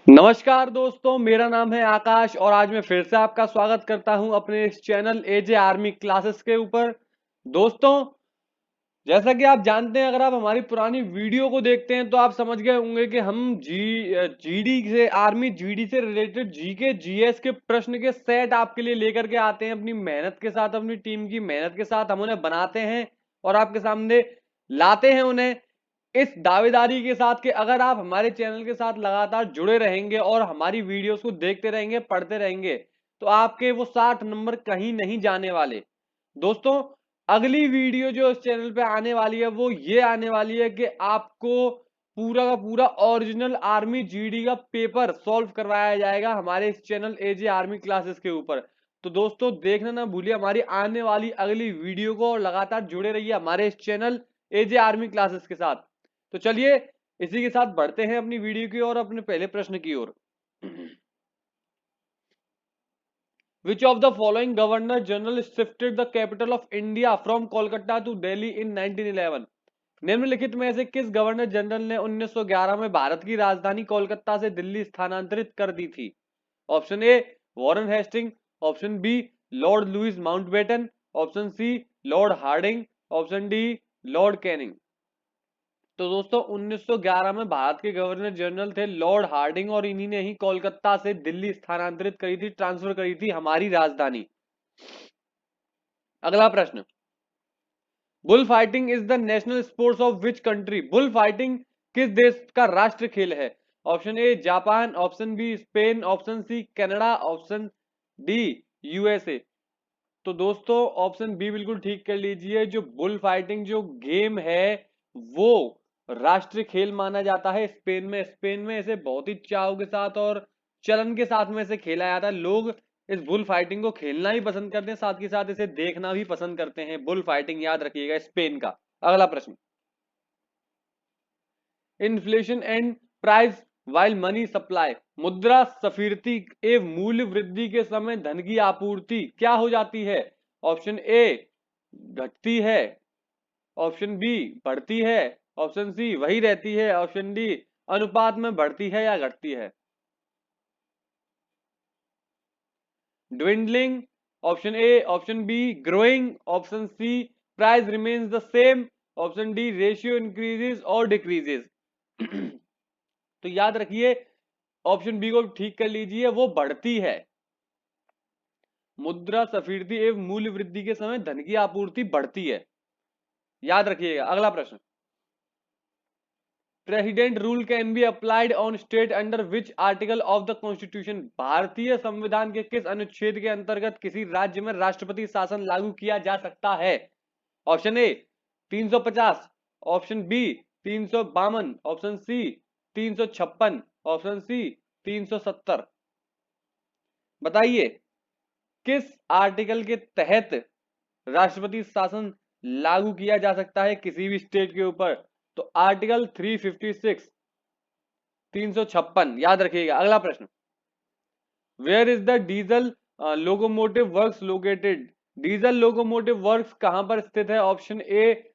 नमस्कार दोस्तों, मेरा नाम है आकाश और आज मैं फिर से आपका स्वागत करता हूं अपने इस चैनल एजे आर्मी क्लासेस के ऊपर। दोस्तों, जैसा कि आप जानते हैं, अगर आप हमारी पुरानी वीडियो को देखते हैं तो आप समझ गए होंगे कि हम जीडी से आर्मी जीडी से रिलेटेड जीके जीएस के प्रश्न के सेट आपके लिए लेकर के आते हैं। अपनी मेहनत के साथ, अपनी टीम की मेहनत के साथ हम उन्हें बनाते हैं और आपके सामने लाते हैं उन्हें इस दावेदारी के साथ कि अगर आप हमारे चैनल के साथ लगातार जुड़े रहेंगे और हमारी वीडियोस को देखते रहेंगे, पढ़ते रहेंगे, तो आपके वो 60 नंबर कहीं नहीं जाने वाले। दोस्तों, अगली वीडियो जो इस चैनल पे आने वाली है वो ये आने वाली है कि आपको पूरा का पूरा ओरिजिनल आर्मी जीडी का पेपर सॉल्व करवाया जाएगा हमारे इस चैनल एजे आर्मी क्लासेस के ऊपर। तो दोस्तों, देखना ना भूलिए हमारी आने वाली अगली वीडियो को और लगातार जुड़े रहिए हमारे इस चैनल एजे आर्मी क्लासेस के साथ। तो चलिए इसी के साथ बढ़ते हैं अपनी वीडियो की ओर, अपने पहले प्रश्न की ओर। Which of the following Governor General shifted the capital of India from Kolkata to Delhi in 1911? निम्नलिखित में से किस गवर्नर जनरल ने 1911 में भारत की राजधानी कोलकाता से दिल्ली स्थानांतरित कर दी थी? Option A Warren Hasting, option B lord Louis Mountbatten, option C lord Hardinge, option D lord Canning. तो दोस्तों, 1911 में भारत के गवर्नर जनरल थे लॉर्ड हार्डिंग और इन्हीं ने ही कोलकाता से दिल्ली स्थानांतरित करी थी, ट्रांसफर करी थी हमारी राजधानी। अगला प्रश्न, bull fighting is the national sports of which country? Bull fighting किस देश का राष्ट्र खेल है? Option A Japan, option B Spain, option C Canada, option D USA. तो दोस्तों, ऑप्शन बी बिल्कुल ठीक कर लीजिए। जो बुल फाइटिंग जो गेम है वो राष्ट्रीय खेल माना जाता है स्पेन में। स्पेन में इसे बहुत ही चाव के साथ और चलन के साथ में इसे खेला जाता है। लोग इस बुल फाइटिंग को खेलना ही पसंद करते हैं, साथ ही साथ इसे देखना भी पसंद करते हैं। बुल फाइटिंग याद रखिएगा, स्पेन का। अगला प्रश्न, inflation and price while money supply, मुद्रा स्फीति एवं मूल्य वृद्धि के समय धन की आपूर्ति क्या हो जाती है? ऑप्शन ए घटती है, ऑप्शन बी बढ़ती है, ऑप्शन सी वही रहती है, ऑप्शन डी अनुपात में बढ़ती है या घटती है। Dwindling, option A, option B growing, option C price remains the same, option D ratio increases और डिक्रीजेस। तो याद रखिए, ऑप्शन बी को ठीक कर लीजिए, वो बढ़ती है। मुद्रा स्फीति एवं मूल्य वृद्धि के समय धन की आपूर्ति बढ़ती है, याद रखिएगा। अगला प्रश्न, president rule can be applied on state under which article of the constitution? भारतीय संविधान के किस अनुच्छेद के अंतर्गत किसी राज्य में राष्ट्रपति शासन लागू किया जा सकता है? Option A 350, option B 352, option C 356, option C 370। बताइए किस आर्टिकल के तहत राष्ट्रपति शासन लागू किया जा सकता है किसी भी स्टेट के ऊपर? तो आर्टिकल 356, 356 याद रखिएगा। अगला प्रश्न, where is the diesel locomotive works located? Diesel locomotive works कहां पर स्थित है? Option A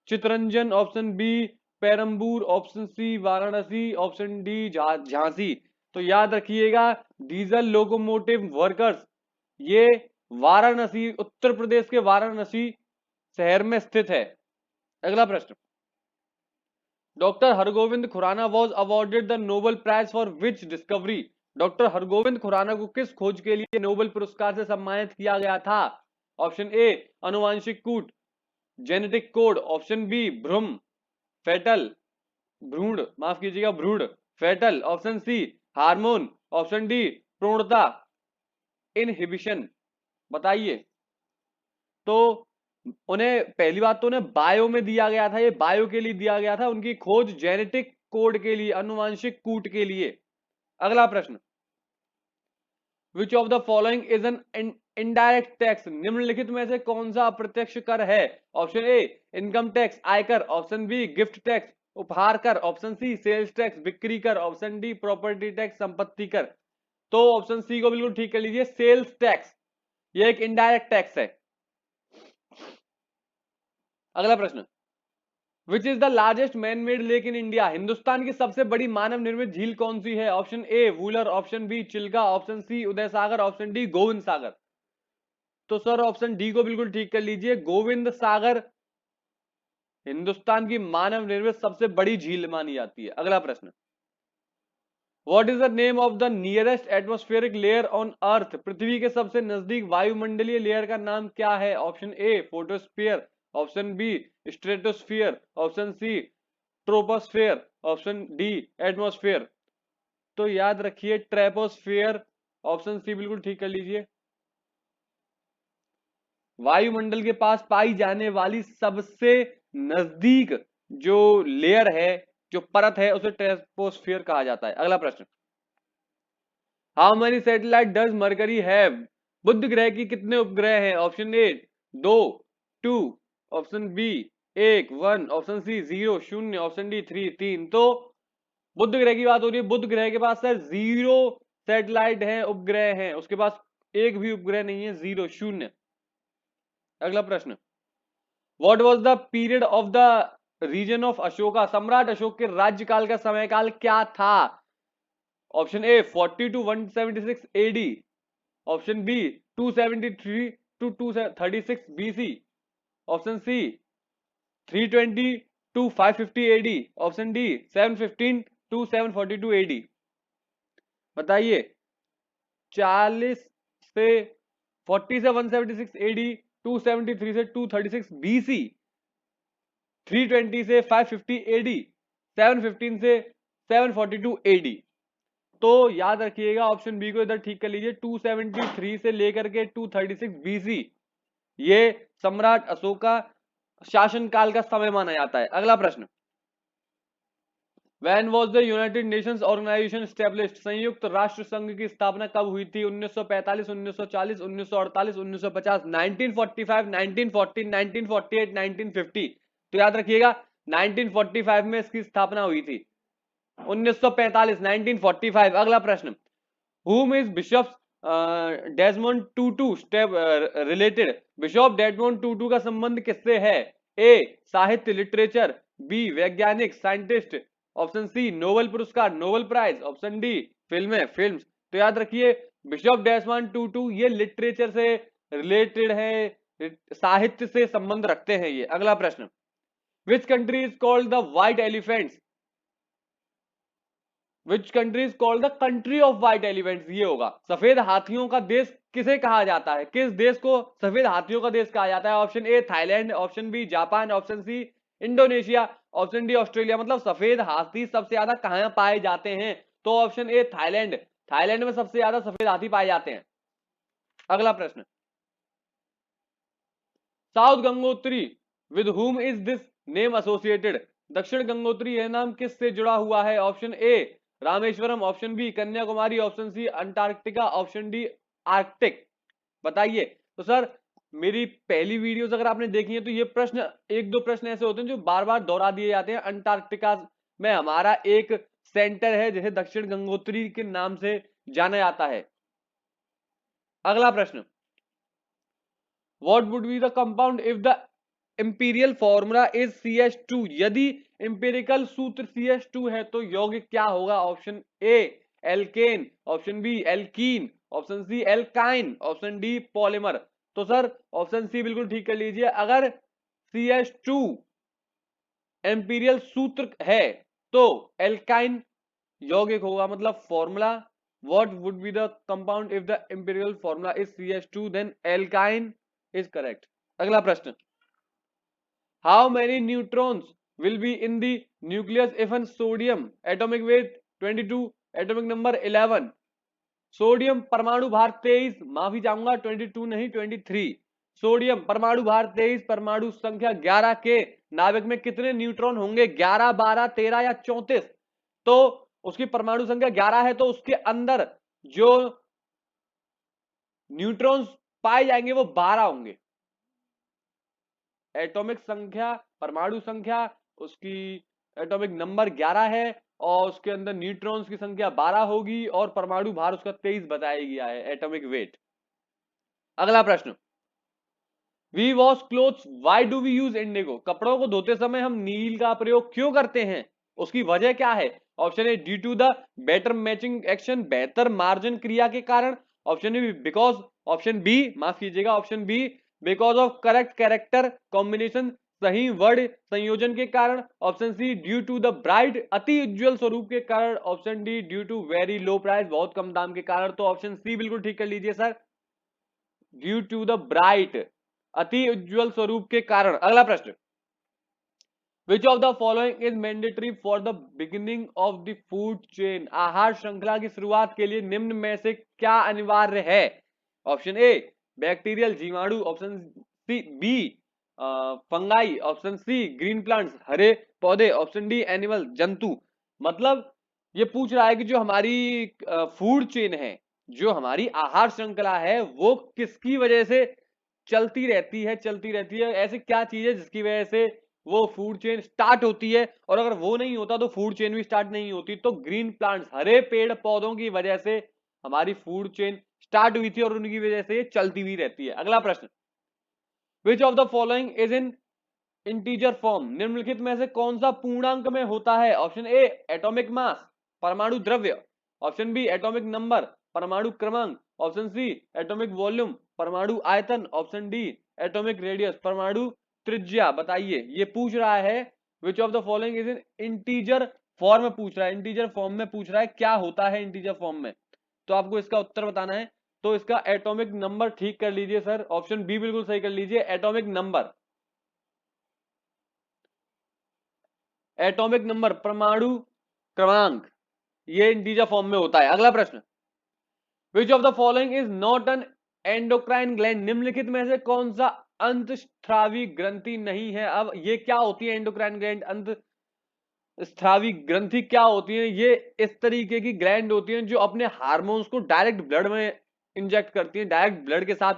Chittaranjan, option B Perambur, option C Varanasi, option D Jhansi. तो याद रखिएगा, डीजल लोकोमोटिव वर्कर्स ये वाराणसी, उत्तर प्रदेश के वाराणसी शहर में स्थित है। अगला प्रश्न, doctor Hargobind Khorana was awarded the Nobel prize for which discovery? Doctor Hargobind Khorana को किस खोज के लिए नोबेल पुरस्कार से सम्मानित किया गया था? ऑप्शन ए अनुवांशिक कूट, जेनेटिक कोड, ऑप्शन बी भ्रूण फेटल, भ्रूण माफ कीजिएगा भ्रूण fetal, option C hormone, option D प्रोणता इनहिबिशन। बताइए। तो उन्हें पहली बात तो उन्हें बायो में दिया गया था, ये बायो के लिए दिया गया था, उनकी खोज जेनेटिक कोड के लिए, अनुवांशिक कूट के लिए। अगला प्रश्न, which of the following is an indirect tax? निम्नलिखित में से कौन सा अप्रत्यक्ष कर है? ऑप्शन ए इनकम टैक्स आयकर, ऑप्शन बी गिफ्ट टैक्स उपहार कर, ऑप्शन सी सेल्स टैक्स बिक्री कर, ऑप्शन डी प्रॉपर्टी टैक्स संपत्ति कर। तो ऑप्शन सी को बिल्कुल ठीक कर लीजिए, सेल्स टैक्स ये एक इनडायरेक्ट टैक्स है। अगला प्रश्न, which is the largest man made lake in India? Hindustan की सबसे बड़ी मानव निर्मित झील कौन सी है? Option A Wular, option B Chilka, option C Uday Sagar, option D Govind Sagar. तो सर ऑप्शन डी को बिल्कुल ठीक कर लीजिए, गोविंद सागर हिंदुस्तान की मानव निर्मित सबसे बड़ी झील मानी जाती है। अगला प्रश्न, what is the name of the nearest atmospheric layer on earth? पृथ्वी के सबसे नजदीक वायुमंडलीय लेयर का नाम क्या है? Option A photosphere, option B stratosphere, option C troposphere, option D atmosphere. तो याद रखिए ट्रेपोस्फेयर, ऑप्शन सी बिल्कुल ठीक कर लीजिए। वायुमंडल के पास पाई जाने वाली सबसे नजदीक जो लेयर है, जो परत है, उसे ट्रेपोस्फियर कहा जाता है। अगला प्रश्न, how many satellite does mercury have? बुध ग्रह की कितने उपग्रह हैं? Option A 2, 2, option B 1, 1, option C 0, 0, option D 3, 3। तो बुध ग्रह की बात हो रही है, बुध ग्रह के पास सर 0 सैटेलाइट है, उपग्रह हैं, उसके पास एक भी उपग्रह नहीं है, 0, 0। अगला प्रश्न, what was the period of the region of Ashoka? सम्राट अशोक के राज्यकाल का समयकाल क्या था? Option A 40 to 176 AD, option B 273 to 236 BC, option C 320 to 550 AD, option D 715 to 742 AD. बताइए, 40 से 40 से 176 एडी, 273 से 236 बीसी, 320 से 550 एडी, 715 से 742 एडी। तो याद रखिएगा ऑप्शन बी को इधर ठीक कर लीजिए, 273 से लेकर के 236 बीसी ये सम्राट अशोका शासनकाल का समय माना जाता है। अगला प्रश्न, When was the United Nations Organization established? संयुक्त राष्ट्र संघ की स्थापना कब हुई थी? 1945, 1940, 1948, 1950, 1945, 1940, 1948, 1950। तो याद रखिएगा 1945 में इसकी स्थापना हुई थी। 1945, 1945। अगला प्रश्न, whom is Bishop Desmond Tutu related? Bishop Desmond Tutu का संबंध किससे है? ए साहित्य लिटरेचर, बी वैज्ञानिक साइंटिस्ट, ऑप्शन सी नोबेल पुरस्कार नोबेल प्राइज, ऑप्शन डी फिल्में फिल्म्स। तो याद रखिए बिशप डेजमोंड टूटू ये लिटरेचर से रिलेटेड है, साहित्य से संबंध रखते हैं ये। अगला प्रश्न, which country is called the white elephants? Which country is called the country of white elephants? ये होगा, सफेद हाथियों का देश किसे कहा जाता है? किस देश को सफेद हाथियों का देश कहा जाता है? Option A Thailand, option B Japan, option C Indonesia, option D Australia. मतलब सफेद हाथी सबसे ज्यादा कहां पाए जाते हैं? तो ऑप्शन ए थाईलैंड, थाईलैंड में सबसे ज्यादा सफेद हाथी पाए जाते हैं। अगला प्रश्न, south Gangotri with whom is this name associated? दक्षिण गंगोत्री यह नाम किससे जुड़ा हुआ है? Option A Rameswaram, option B Kanyakumari, option C Antarctica, option D Arctic. बताइए। तो सर मेरी पहली वीडियोस अगर आपने देखी है तो ये प्रश्न, एक दो प्रश्न ऐसे होते हैं जो बार बार दोहरा दिए जाते हैं। अंटार्कटिका में हमारा एक सेंटर है जिसे दक्षिण गंगोत्री के नाम से जाना जाता है। अगला प्रश्न, what would be the compound if the imperial formula is CH2? यदि इंपेरिकल सूत्र CH2 है तो यौगिक क्या होगा? Option A alkane, option B alkene, option C alkyne, option D polymer. तो सर ऑप्शन सी बिल्कुल ठीक कर लीजिए, अगर CH2 इंपीरियल सूत्र है तो एल्काइन यौगिक होगा, मतलब formula. What would be the compound if the imperial formula is CH2? Then alkyne is correct. अगला प्रश्न, how many neutrons will be in the nucleus if an sodium atomic weight 22 atomic number 11? Sodium परमाणु भार 23, माफी चाहूंगा 22 नहीं 23। Sodium परमाणु भार 23, परमाणु संख्या 11 के नाभिक में कितने न्यूट्रॉन होंगे? 11, 12, 13 या 34? तो उसकी परमाणु संख्या 11 है तो उसके अंदर जो न्यूट्रॉन्स पाए जाएंगे वो 12 होंगे। एटॉमिक संख्या, परमाणु संख्या, उसकी एटॉमिक नंबर 11 है और उसके अंदर न्यूट्रॉन्स की संख्या 12 होगी और परमाणु भार उसका 23 बताया गया है, एटॉमिक वेट। अगला प्रश्न, we wash clothes why do we use indigo, कपड़ों को धोते समय हम नील का प्रयोग क्यों करते हैं, उसकी वजह क्या है। Option A due to the better matching action, बेहतर मार्जिन क्रिया के कारण। Option B because, option B माफ कीजिएगा, option B because of correct character combination, सही वर्ड संयोजन के कारण। Option C due to the bright, अति उज्जवल स्वरूप के कारण। Option D due to very low price, बहुत कम दाम के कारण। तो ऑप्शन सी बिल्कुल ठीक कर लीजिए sir, due to the bright, अति उज्जवल स्वरूप के कारण। अगला प्रश्न, which of the following is mandatory for the beginning of the food chain, आहार श्रृंखला की शुरुआत के लिए निम्न में से क्या अनिवार्य है। ऑप्शन ए बैक्टीरियल जीवाणु, option C B fungi, option C green plants हरे पौधे, ऑप्शन डी एनिमल जंतु। मतलब ये पूछ रहा है कि जो हमारी फूड चेन है, जो हमारी आहार श्रृंखला है, वो किसकी वजह से चलती रहती है, ऐसी क्या चीज है जिसकी वजह से वो फूड चेन स्टार्ट होती है, और अगर वो नहीं होता तो फूड चेन भी स्टार्ट नहीं होती। तो ग्रीन प्लांट्स हरे पेड़ पौधों की वजह से हमारी फूड चेन स्टार्ट हुई थी और उनकी वजह से ये चलती हुई रहती है। अगला प्रश्न, which of the following is in integer form, निम्नलिखित में से कौन सा पूर्णांक में होता है। ऑप्शन ए एटॉमिक मास, परमाणु द्रव्य, ऑप्शन बी एटॉमिक नंबर, परमाणु क्रमांक, ऑप्शन सी एटॉमिक वॉल्यूम, परमाणु आयतन, ऑप्शन डी एटॉमिक रेडियस, परमाणु त्रिज्या। बताइए, ये पूछ रहा है विच of the following is in integer form में पूछ रहा है, इंटीजर फॉर्म में पूछ रहा है क्या होता है इंटीजर फॉर्म में, तो आपको इसका उत्तर बताना है। तो इसका एटॉमिक नंबर ठीक कर लीजिए सर, ऑप्शन बी बिल्कुल सही कर लीजिए, एटॉमिक नंबर, एटॉमिक नंबर परमाणु क्रमांक, ये इंटीजर फॉर्म में होता है। अगला प्रश्न, which of the following is not an endocrine gland, निम्नलिखित में से कौन सा अंतःस्रावी ग्रंथि नहीं है। अब ये क्या होती है एंडोक्राइन ग्लैंड, अंतःस्रावी ग्रंथि क्या होती है, ये इस तरीके की ग्लैंड होती है जो अपने हार्मोन्स को डायरेक्ट ब्लड में इंजेक्ट करती हैं, डायरेक्ट ब्लड के साथ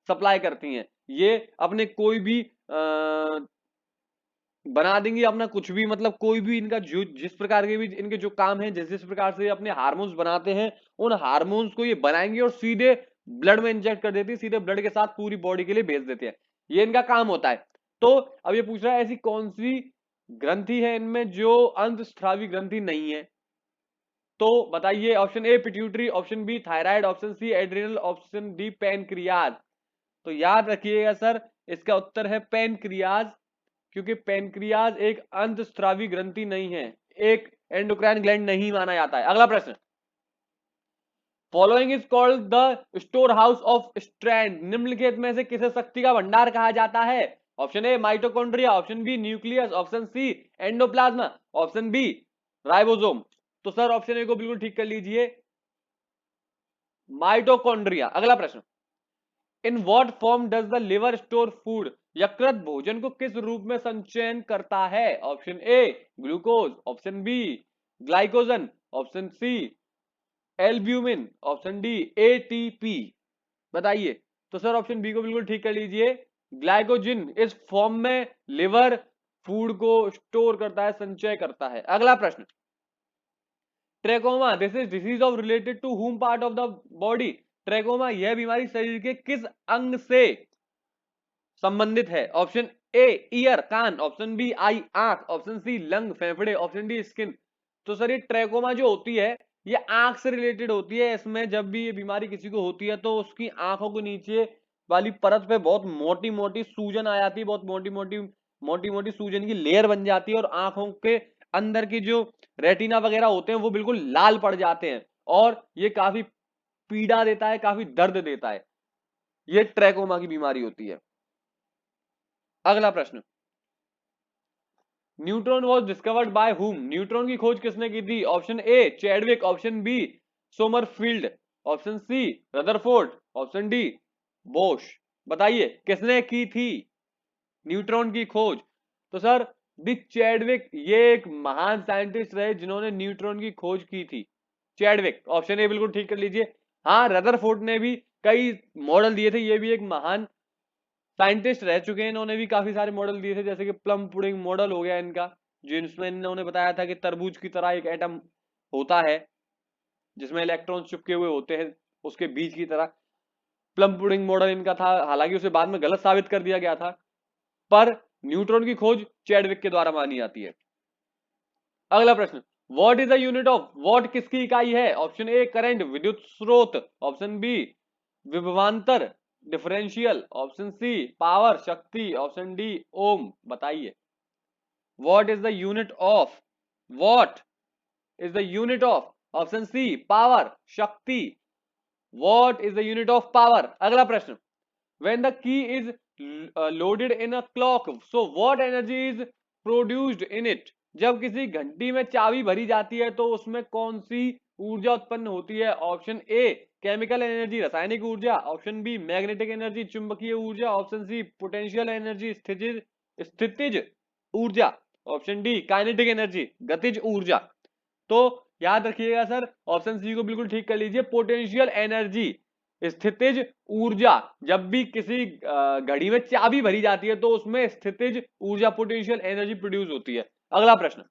सप्लाई करती हैं। ये अपने कोई भी बना देंगे अपना कुछ भी, मतलब कोई भी इनका जो जिस प्रकार के भी इनके जो काम है, जिस जिस प्रकार से अपने हार्मोन्स बनाते हैं, उन हार्मोन्स को ये बनाएंगे और सीधे ब्लड में इंजेक्ट कर देती है, सीधे ब्लड के साथ पूरी बॉडी के लिए भेज देते हैं, ये इनका काम होता है। तो अब ये पूछ रहा है ऐसी कौन सी ग्रंथि है इनमें जो अंतःस्रावी ग्रंथि नहीं है। तो बताइए, option A pituitary, option B thyroid, option C adrenal, option D pancreas. तो याद रखिएगा सर, इसका उत्तर है पैनक्रियाज, क्योंकि पैनक्रियाज एक अंतःस्रावी ग्रंथि नहीं है, एक एंडोक्राइन ग्लैंड नहीं माना जाता है। अगला प्रश्न, following is called the store house of strand, निम्नलिखित में से किसे शक्ति का भंडार कहा जाता है। Option A mitochondria, option B nucleus, option C endoplasma, option B ribosome. तो सर ऑप्शन ए को बिल्कुल ठीक कर लीजिए, माइटोकॉन्ड्रिया। अगला प्रश्न, in what form does the liver store food, यकृत भोजन को किस रूप में संचयन करता है। Option A glucose, option B glycogen, option C albumin, option D ATP. बताइए, तो सर ऑप्शन बी को बिल्कुल ठीक कर लीजिए, ग्लाइकोजिन इस फॉर्म में लिवर फूड को स्टोर करता है, संचय करता है। अगला प्रश्न, trachoma this is disease of related to whom part of the body, trachoma यह बीमारी शरीर के किस अंग से संबंधित है। ऑप्शन ए ईयर कान, ऑप्शन बी आई आंख, ऑप्शन सी लंग फेफड़े, ऑप्शन डी स्किन। तो सर ये ट्रेकोमा जो होती है ये आंख से रिलेटेड होती है। इसमें जब भी ये बीमारी किसी को होती है तो उसकी आंखों के नीचे वाली परत पे बहुत मोटी मोटी सूजन आ जाती है, बहुत मोटी मोटी सूजन की लेयर बन जाती है, और आंखों के अंदर की जो रेटिना वगैरह होते हैं वो बिल्कुल लाल पड़ जाते हैं, और ये काफी पीड़ा देता है, काफी दर्द देता है। ये ट्रेकोमा की बीमारी होती है। अगला प्रश्न, neutron was discovered by whom, neutron की खोज किसने की थी। Option A Chadwick, option B Sommerfeld, option C Rutherford, option D Bosch. बताइए किसने की थी न्यूट्रॉन की खोज। तो सर डी चैडविक ये एक महान साइंटिस्ट रहे जिन्होंने न्यूट्रॉन की खोज की थी, चैडविक। ऑप्शन ए बिल्कुल ठीक कर लीजिए। हाँ, रदरफोर्ड ने भी कई मॉडल दिए थे, ये भी एक महान साइंटिस्ट रह चुके हैं, इन्होंने भी काफी सारे मॉडल दिए थे, जैसे कि प्लम पुडिंग मॉडल हो गया इनका, जिसमें इन्होंने बताया था कि तरबूज की तरह एक एटम होता है जिसमें इलेक्ट्रॉन चिपके हुए होते हैं उसके बीच की तरह। प्लम पुडिंग मॉडल इनका था, हालांकि उसे बाद में गलत साबित कर दिया गया था, पर न्यूट्रॉन की खोज चैडविक के द्वारा मानी जाती है। अगला प्रश्न, what is the unit of, what किसकी इकाई है? ऑप्शन ए करंट विद्युत स्रोत, ऑप्शन बी विभवांतर डिफरेंशियल, ऑप्शन सी पावर शक्ति, ऑप्शन डी ओम। बताइए what is the unit of, what is the unit of, option C power शक्ति, what is the unit of power. अगला प्रश्न, when the key is loaded in a clock, so what energy is produced in it? जब किसी घंटी में चाबी भरी जाती है तो उसमें कौन सी ऊर्जा उत्पन्न होती है? ऑप्शन ए केमिकल एनर्जी रासायनिक ऊर्जा, ऑप्शन बी मैग्नेटिक एनर्जी चुंबकीय ऊर्जा, ऑप्शन सी पोटेंशियल एनर्जी स्थितिज ऊर्जा, ऑप्शन डी काइनेटिक एनर्जी गतिज ऊर्जा। तो याद रखिएगा सर, ऑप्शन सी को बिल्कुल ठीक कर लीजिए, पोटेंशियल एनर्जी स्थितिज ऊर्जा। जब भी किसी घड़ी में चाबी भरी जाती है तो उसमें स्थितिज ऊर्जा पोटेंशियल एनर्जी प्रोड्यूस होती है। अगला प्रश्न,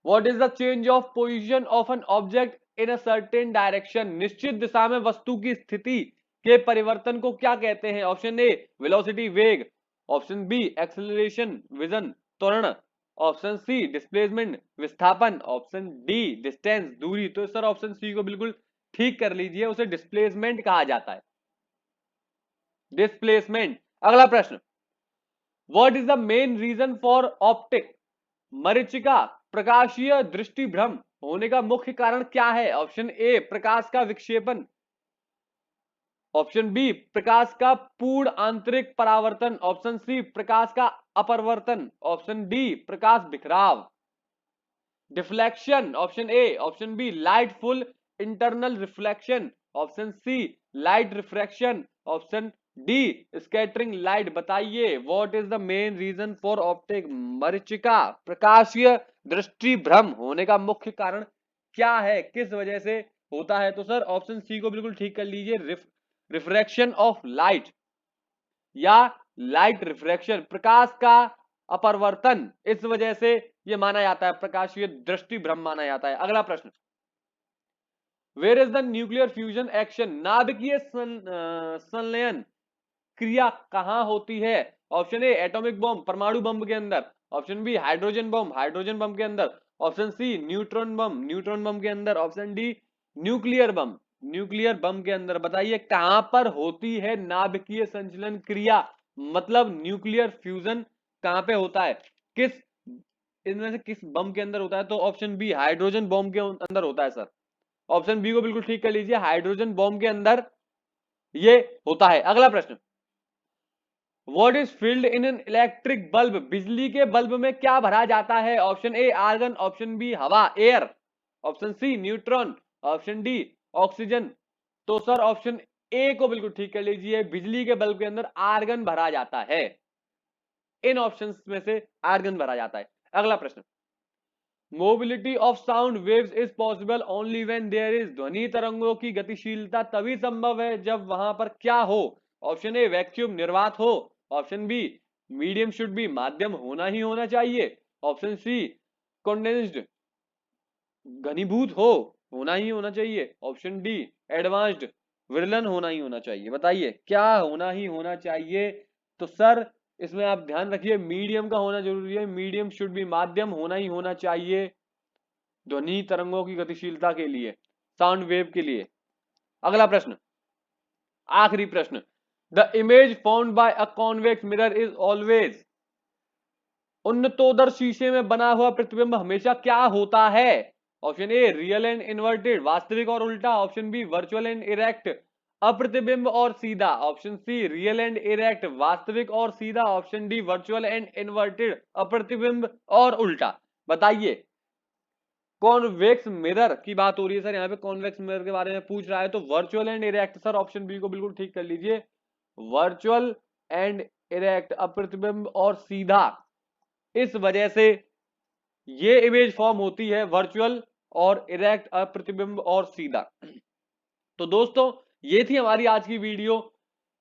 what is the change of position of an object in a certain direction? निश्चित दिशा में वस्तु की स्थिति के परिवर्तन को क्या कहते हैं? ऑप्शन ए वेलोसिटी वेग, ऑप्शन बी एक्सेलरेशन विजन त्वरण, ऑप्शन सी डिस्प्लेसमेंट विस्थापन, ऑप्शन डी डिस्टेंस दूरी। तो सर ऑप्शन सी को बिल्कुल ठीक कर लीजिए, उसे डिस्प्लेसमेंट कहा जाता है, डिस्प्लेसमेंट। अगला प्रश्न, what is the main reason for optic मरीचिका प्रकाशीय दृष्टि भ्रम होने का मुख्य कारण क्या है? ऑप्शन ए प्रकाश का विक्षेपण, ऑप्शन बी प्रकाश का पूर्ण आंतरिक परावर्तन, ऑप्शन सी प्रकाश का अपवर्तन, ऑप्शन डी प्रकाश बिखराव deflection, option A, option B light full internal reflection, option C light refraction, option D scattering light. बताइए what is the main reason for optic मरीचिका प्रकाशीय दृष्टि भ्रम होने का मुख्य कारण क्या है, किस वजह से होता है? तो सर ऑप्शन सी को बिल्कुल ठीक कर लीजिए, रिफ्रैक्शन ऑफ लाइट या लाइट रिफ्रैक्शन, प्रकाश का अपवर्तन, इस वजह से यह माना जाता है, प्रकाशीय दृष्टि भ्रम माना जाता है। अगला प्रश्न, where is the nuclear fusion action? नाभिकीय संलयन क्रिया कहां होती है? ऑप्शन ए एटॉमिक बम परमाणु बम के अंदर, ऑप्शन बी हाइड्रोजन बम के अंदर, ऑप्शन सी न्यूट्रॉन बम के अंदर, ऑप्शन डी न्यूक्लियर बम के अंदर। बताइए कहां पर होती है नाभिकीय संचलन क्रिया, मतलब न्यूक्लियर फ्यूजन कहां पे होता है, किस इनमें से किस बम के अंदर होता है? तो ऑप्शन बी हाइड्रोजन बम के अंदर होता है सर, ऑप्शन बी को बिल्कुल ठीक कर लीजिए, हाइड्रोजन बॉम्ब के अंदर ये होता है। अगला प्रश्न, what is filled in an electric bulb? बिजली के बल्ब में क्या भरा जाता है? Option A argon, option B हवा air, option C neutron, option D oxygen. तो सर ऑप्शन ए को बिल्कुल ठीक कर लीजिए, बिजली के बल्ब के अंदर आर्गन भरा जाता है, इन ऑप्शंस में से आर्गन भरा जाता है। अगला प्रश्न, mobility of sound waves is possible only when there is, ध्वनि तरंगों की गतिशीलता तभी संभव है जब वहां पर क्या हो? ऑप्शन ए वैक्यूम निर्वात हो, option B medium should be माध्यम होना चाहिए, ऑप्शन सी कंडेंस्ड घनीभूत होना ही होना चाहिए, ऑप्शन डी एडवांस्ड विरलन होना चाहिए। बताइए क्या होना चाहिए? तो सर इसमें आप ध्यान रखिए मीडियम का होना जरूरी है, मीडियम शुड बी माध्यम होना चाहिए ध्वनि तरंगों की गतिशीलता के लिए, साउंड वेव के लिए। अगला प्रश्न, आखिरी प्रश्न, the image found by a convex mirror is always, उन्नतोदर शीशे में बना हुआ प्रतिबिंब हमेशा क्या होता है? Option A real and inverted वास्तविक और उल्टा, option B virtual and erect अप्रतिबिंब और सीधा, option C real and erect वास्तविक और सीधा, option D virtual and inverted अप्रतिबिंब और उल्टा। बताइए कॉन्वेक्स मिरर की बात हो रही है सर, यहाँ पे कॉन्वेक्स मिरर के बारे में पूछ रहा है, तो virtual and erect sir option B को बिल्कुल ठीक कर लीजिए, वर्चुअल एंड इरेक्ट अप्रतिबिंब और सीधा, इस वजह से ये इमेज फॉर्म होती है वर्चुअल और इरेक्ट अप्रतिबिंब और सीधा। तो दोस्तों ये थी हमारी आज की वीडियो,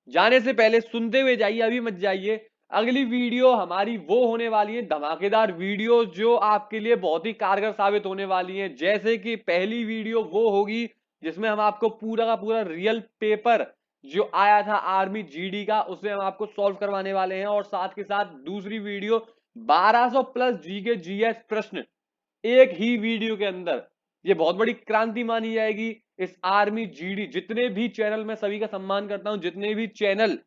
जाने से पहले सुनते हुए जाइए, अभी मत जाइए। अगली वीडियो हमारी वो होने वाली है धमाकेदार वीडियो जो आपके लिए बहुत ही कारगर साबित होने वाली है। जैसे कि पहली वीडियो वो होगी जिसमें हम आपको पूरा का पूरा रियल पेपर जो आया था आर्मी जीडी का, उसे हम आपको सॉल्व करवाने वाले हैं। और साथ के साथ दूसरी वीडियो 1200 प्लस जी के जीएस प्रश्न एक ही वीडियो के अंदर, ये बहुत बड़ी क्रांति मानी जाएगी इस आर्मी जीडी। जितने भी चैनल, मैं सभी का सम्मान करता हूं, जितने भी चैनल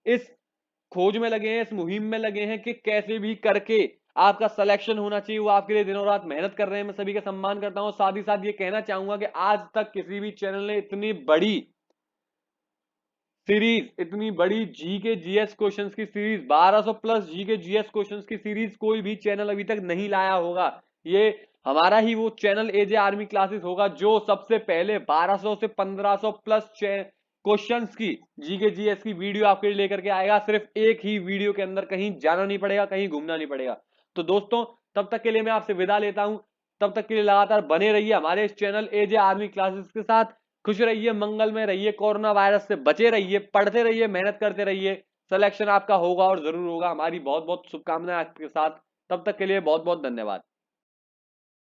इस खोज में लगे हैं, इस मुहिम में लगे हैं कि कैसे भी करके आपका सिलेक्शन होना चाहिए, वो आपके लिए दिनों रात मेहनत कर रहे हैं, मैं सभी का सम्मान करता हूं। साथ ही साथ ये कहना चाहूंगा कि आज तक किसी भी चैनल ने इतनी बड़ी सीरीज, इतनी बड़ी जी के जीएस क्वेश्चंस की सीरीज, 1200 प्लस जी के जीएस क्वेश्चंस की सीरीज कोई भी चैनल अभी तक नहीं लाया होगा। ये हमारा ही वो चैनल एजे आर्मी क्लासेस होगा जो सबसे पहले 1200 से 1500 प्लस क्वेश्चंस की जी के जीएस की वीडियो आपके लिए लेकर के आएगा, सिर्फ एक ही वीडियो के अंदर। कहीं जाना नहीं पड़ेगा, कहीं घूमना नहीं पड़ेगा। तो दोस्तों, तब तक के लिए मैं आपसे विदा लेता हूं। तब तक के लिए लगातार बने रहिए हमारे इस चैनल एजे आर्मी क्लासेस के साथ। खुश रहिए, मंगल में रहिए, कोरोना वायरस से बचे रहिए, पढ़ते रहिए, मेहनत करते रहिए। सिलेक्शन आपका होगा और जरूर होगा। हमारी बहुत बहुत शुभकामनाएं आपके साथ। तब तक के लिए बहुत बहुत धन्यवाद।